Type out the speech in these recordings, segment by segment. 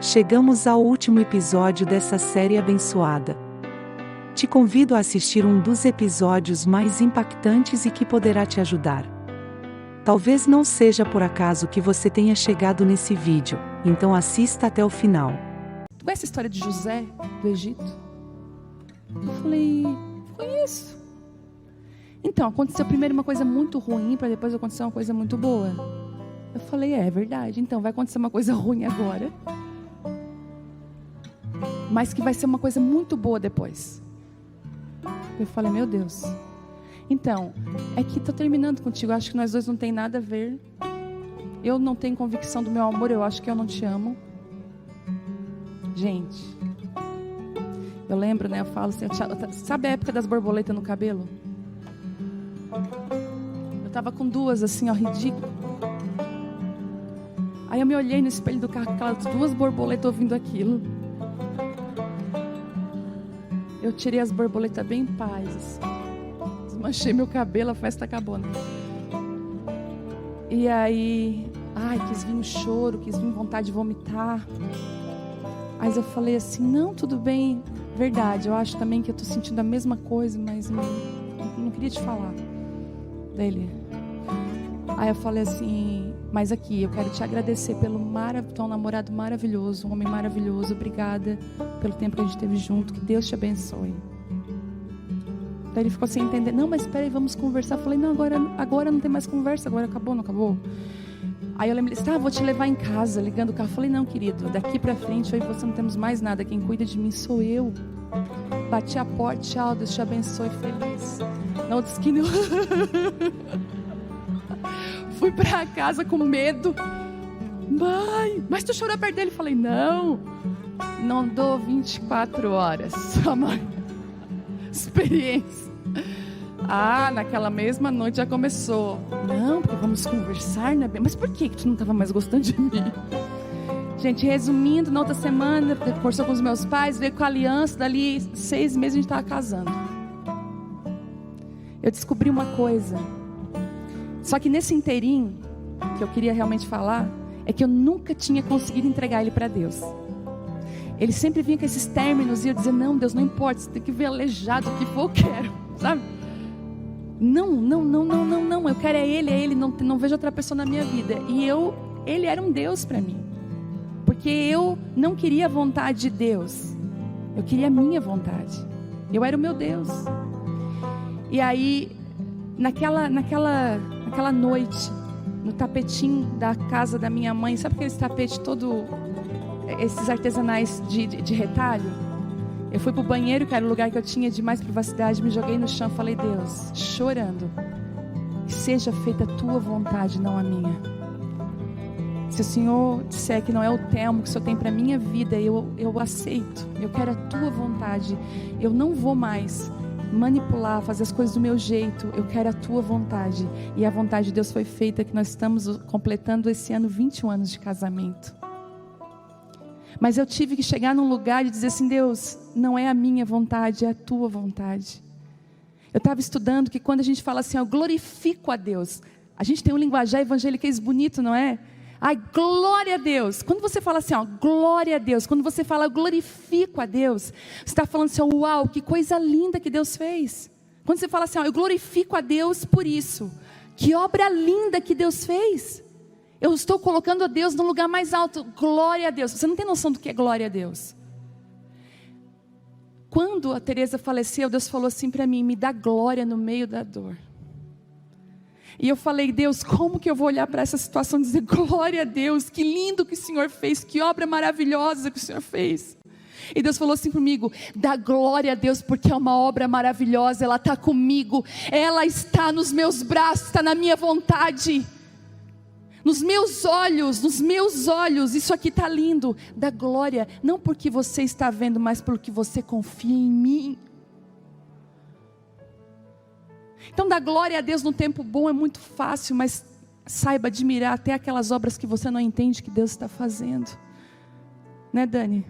Chegamos ao último episódio dessa série abençoada. Te convido a assistir um dos episódios mais impactantes e que poderá te ajudar. Talvez não seja por acaso que você tenha chegado nesse vídeo, então assista até o final. Tu conhece a história de José, do Egito? Eu falei, conheço. Então, aconteceu primeiro uma coisa muito ruim, para depois acontecer uma coisa muito boa. Eu falei, é verdade, então vai acontecer uma coisa ruim agora, mas que vai ser uma coisa muito boa depois. Eu falei, meu Deus. Então, é que estou terminando contigo, acho que nós dois não tem nada a ver. Eu não tenho convicção do meu amor, eu acho que eu não te amo. Gente, eu lembro, né, eu falo assim, sabe a época das borboletas no cabelo? Eu tava com duas assim, ó, ridículo. Aí eu me olhei no espelho do carro com aquelas duas borboletas ouvindo aquilo. Eu tirei as borboletas bem em paz, assim. Desmanchei meu cabelo, a festa acabou, né? E aí, quis vir um choro, quis vir vontade de vomitar. Mas eu falei assim, não, tudo bem, verdade, eu acho também que eu tô sentindo a mesma coisa, mas não queria te falar. Dele. Aí eu falei assim, mas aqui, eu quero te agradecer pelo teu namorado maravilhoso, um homem maravilhoso, obrigada pelo tempo que a gente teve junto, que Deus te abençoe. Daí ele ficou sem entender, não, mas espera aí, vamos conversar. Eu falei, não, agora não tem mais conversa, agora acabou, não acabou? Aí eu lembrei, vou te levar em casa, ligando o carro. Eu falei, não, querido, daqui pra frente eu e você não temos mais nada, quem cuida de mim sou eu. Bati a porta, tchau, Deus te abençoe, feliz. Na outra esquina eu fui pra casa com medo. Mãe, mas tu chorou perto dele? Eu falei, não dou 24 horas, só mãe. Experiência. Naquela mesma noite já começou. Não, porque vamos conversar, né? Mas por que tu não estava mais gostando de mim? Gente, resumindo, na outra semana, conversou com os meus pais, veio com a aliança, dali 6 meses a gente estava casando. Eu descobri uma coisa. Só que nesse inteirinho, que eu queria realmente falar, é que eu nunca tinha conseguido entregar ele para Deus. Ele sempre vinha com esses términos e eu dizia, não, Deus, não importa, você tem que ver aleijado, o que for, eu quero, sabe? Não, eu quero é ele, não vejo outra pessoa na minha vida. E ele era um Deus para mim, porque eu não queria a vontade de Deus, eu queria a minha vontade, eu era o meu Deus. E aí, naquela noite, no tapetinho da casa da minha mãe, sabe aqueles tapetes esses artesanais de retalho? Eu fui pro banheiro, que era o lugar que eu tinha de mais privacidade, me joguei no chão, falei, Deus, chorando, que seja feita a tua vontade, não a minha. Se o Senhor disser que não é o termo que o Senhor tem para minha vida, eu aceito, eu quero a tua vontade, eu não vou mais manipular, fazer as coisas do meu jeito, eu quero a tua vontade. E a vontade de Deus foi feita, que nós estamos completando esse ano 21 anos de casamento. Mas eu tive que chegar num lugar e dizer assim, Deus, não é a minha vontade, é a tua vontade. Eu estava estudando que quando a gente fala assim, eu glorifico a Deus, a gente tem um linguajar evangeliquez bonito, não é? Glória a Deus. Quando você fala assim, glória a Deus, quando você fala glorifico a Deus, você está falando assim, uau, que coisa linda que Deus fez. Quando você fala assim, eu glorifico a Deus por isso, que obra linda que Deus fez. Eu estou colocando a Deus no lugar mais alto. Glória a Deus. Você não tem noção do que é glória a Deus. Quando a Teresa faleceu, Deus falou assim para mim, me dá glória no meio da dor. E eu falei, Deus, como que eu vou olhar para essa situação e dizer, glória a Deus, que lindo que o Senhor fez, que obra maravilhosa que o Senhor fez. E Deus falou assim comigo, dá glória a Deus, porque é uma obra maravilhosa, ela está comigo, ela está nos meus braços, está na minha vontade. Nos meus olhos, isso aqui está lindo. Dá glória, não porque você está vendo, mas porque você confia em mim. Então dar glória a Deus no tempo bom é muito fácil, mas saiba admirar até aquelas obras que você não entende que Deus está fazendo. Né, Dani?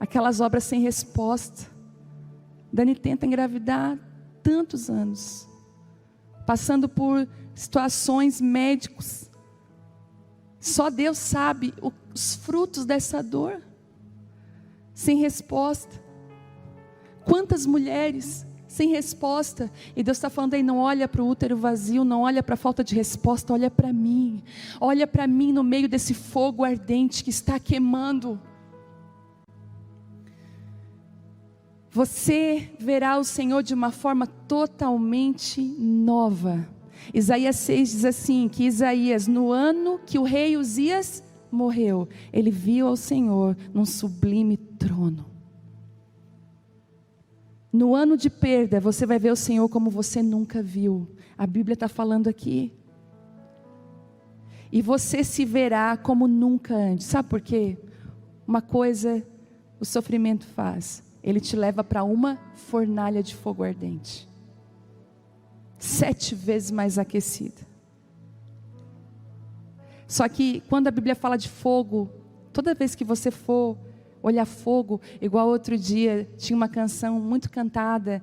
Aquelas obras sem resposta. Dani tenta engravidar tantos anos, passando por situações médicos, Só Deus sabe os frutos dessa dor, sem resposta. Quantas mulheres sem resposta, e Deus está falando aí, não olha para o útero vazio, não olha para a falta de resposta, olha para mim no meio desse fogo ardente que está queimando. Você verá o Senhor de uma forma totalmente nova. Isaías 6 diz assim, que Isaías, no ano que o rei Uzias morreu, ele viu ao Senhor num sublime trono. No ano de perda, você vai ver o Senhor como você nunca viu. A Bíblia está falando aqui. E você se verá como nunca antes. Sabe por quê? Uma coisa o sofrimento faz. Ele te leva para uma fornalha de fogo ardente. 7 vezes mais aquecida. Só que quando a Bíblia fala de fogo, toda vez que você for olhar fogo, igual outro dia, tinha uma canção muito cantada,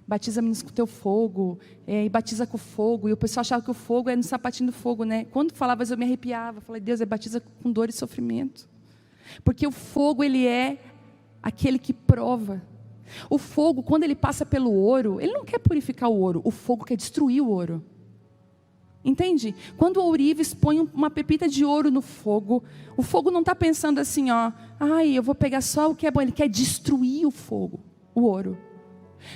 batiza-me com teu fogo, e batiza com fogo, e o pessoal achava que o fogo é no sapatinho do fogo, né? Quando falava isso eu me arrepiava, falei, Deus, batiza com dor e sofrimento, porque o fogo, ele é aquele que prova. O fogo, quando ele passa pelo ouro, ele não quer purificar o ouro, o fogo quer destruir o ouro. Entende? Quando o ourives põe uma pepita de ouro no fogo, o fogo não está pensando assim, eu vou pegar só o que é bom, ele quer destruir o fogo, o ouro.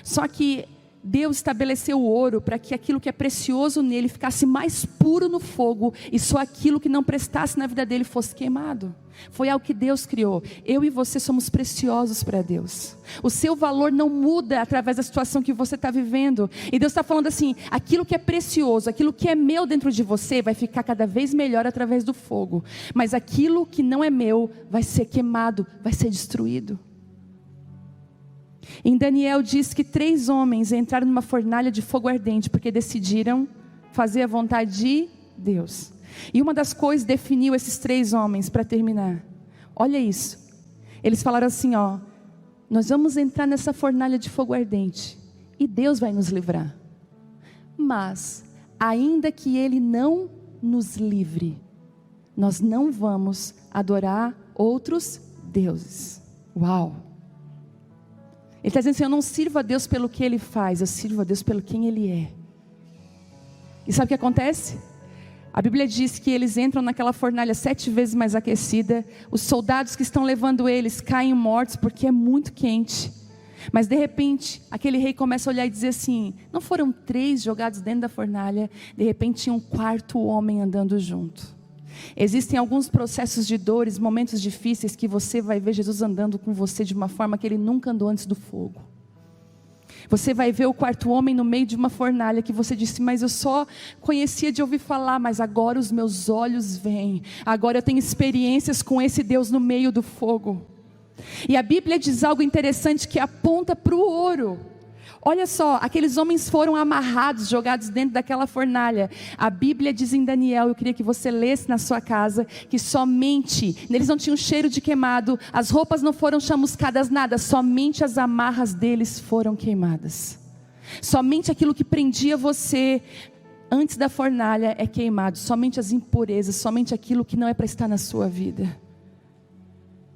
Só que Deus estabeleceu o ouro para que aquilo que é precioso nele ficasse mais puro no fogo, e só aquilo que não prestasse na vida dele fosse queimado. Foi algo que Deus criou. Eu e você somos preciosos para Deus. O seu valor não muda através da situação que você está vivendo. E Deus está falando assim, aquilo que é precioso, aquilo que é meu dentro de você, vai ficar cada vez melhor através do fogo. Mas aquilo que não é meu, vai ser queimado, vai ser destruído. Em Daniel diz que 3 homens entraram numa fornalha de fogo ardente, porque decidiram fazer a vontade de Deus. E uma das coisas definiu esses 3 homens, para terminar. Olha isso. Eles falaram assim, nós vamos entrar nessa fornalha de fogo ardente, e Deus vai nos livrar. Mas, ainda que Ele não nos livre, nós não vamos adorar outros deuses. Uau! Ele está dizendo assim, eu não sirvo a Deus pelo que Ele faz, eu sirvo a Deus pelo quem Ele é. E sabe o que acontece? A Bíblia diz que eles entram naquela fornalha 7 vezes mais aquecida. Os soldados que estão levando eles caem mortos porque é muito quente. Mas de repente, aquele rei começa a olhar e dizer assim, não foram 3 jogados dentro da fornalha, de repente tinha um 4º homem andando junto. Existem alguns processos de dores, momentos difíceis, que você vai ver Jesus andando com você de uma forma que Ele nunca andou antes do fogo. Você vai ver o 4º homem no meio de uma fornalha que você disse, mas eu só conhecia de ouvir falar, mas agora os meus olhos veem. Agora eu tenho experiências com esse Deus no meio do fogo. E a Bíblia diz algo interessante que aponta para o ouro. Olha só, aqueles homens foram amarrados, jogados dentro daquela fornalha. A Bíblia diz em Daniel, eu queria que você lesse na sua casa, que somente, eles não tinham cheiro de queimado, as roupas não foram chamuscadas, nada, somente as amarras deles foram queimadas. Somente aquilo que prendia você antes da fornalha é queimado, somente as impurezas, somente aquilo que não é para estar na sua vida.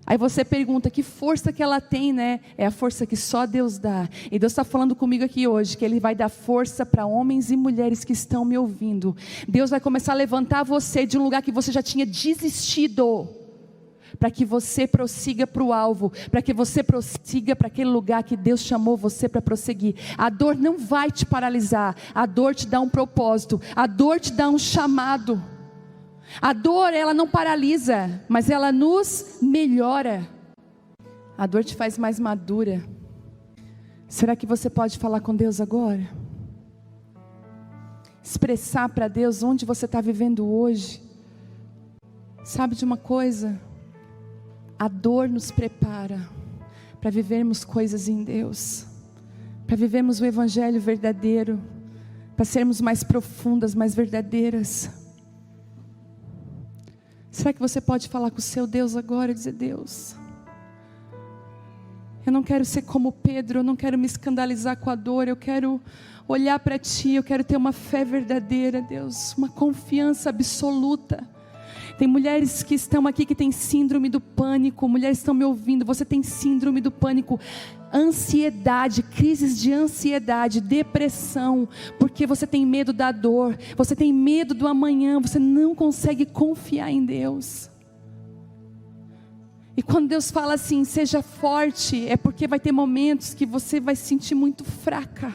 Aí você pergunta, que força que ela tem, né? É a força que só Deus dá. E Deus está falando comigo aqui hoje, que Ele vai dar força para homens e mulheres que estão me ouvindo. Deus vai começar a levantar você de um lugar que você já tinha desistido, para que você prossiga para o alvo, para que você prossiga para aquele lugar que Deus chamou você para prosseguir. A dor não vai te paralisar, a dor te dá um propósito, a dor te dá um chamado. A dor, ela não paralisa, mas ela nos melhora. A dor te faz mais madura. Será que você pode falar com Deus agora? Expressar para Deus onde você está vivendo hoje. Sabe de uma coisa? A dor nos prepara para vivermos coisas em Deus, para vivermos o Evangelho verdadeiro, para sermos mais profundas, mais verdadeiras. Será que você pode falar com o seu Deus agora e dizer, Deus, eu não quero ser como Pedro, eu não quero me escandalizar com a dor, eu quero olhar para Ti, eu quero ter uma fé verdadeira, Deus, uma confiança absoluta, Tem mulheres que estão aqui que têm síndrome do pânico. Mulheres estão me ouvindo, você tem síndrome do pânico, ansiedade, crises de ansiedade, depressão, porque você tem medo da dor, você tem medo do amanhã, você não consegue confiar em Deus. E quando Deus fala assim, seja forte, é porque vai ter momentos que você vai se sentir muito fraca.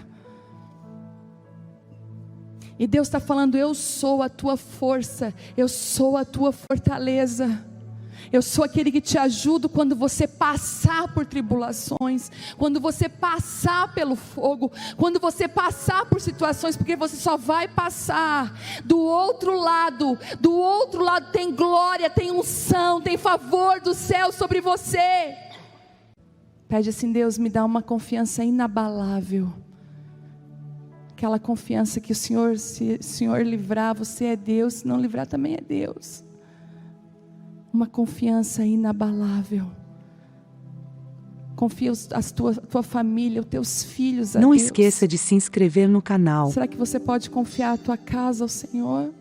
E Deus está falando, eu sou a tua força, eu sou a tua fortaleza. Eu sou aquele que te ajudo quando você passar por tribulações, quando você passar pelo fogo, quando você passar por situações, porque você só vai passar. Do outro lado tem glória, tem unção, tem favor do céu sobre você. Pede assim, Deus, me dá uma confiança inabalável. Aquela confiança que o Senhor, se o Senhor livrar, você é Deus, se não livrar também é Deus. Uma confiança inabalável. Confia a tua família, os teus filhos a Não Deus. esqueça de se inscrever no canal. Será que você pode confiar a tua casa ao Senhor?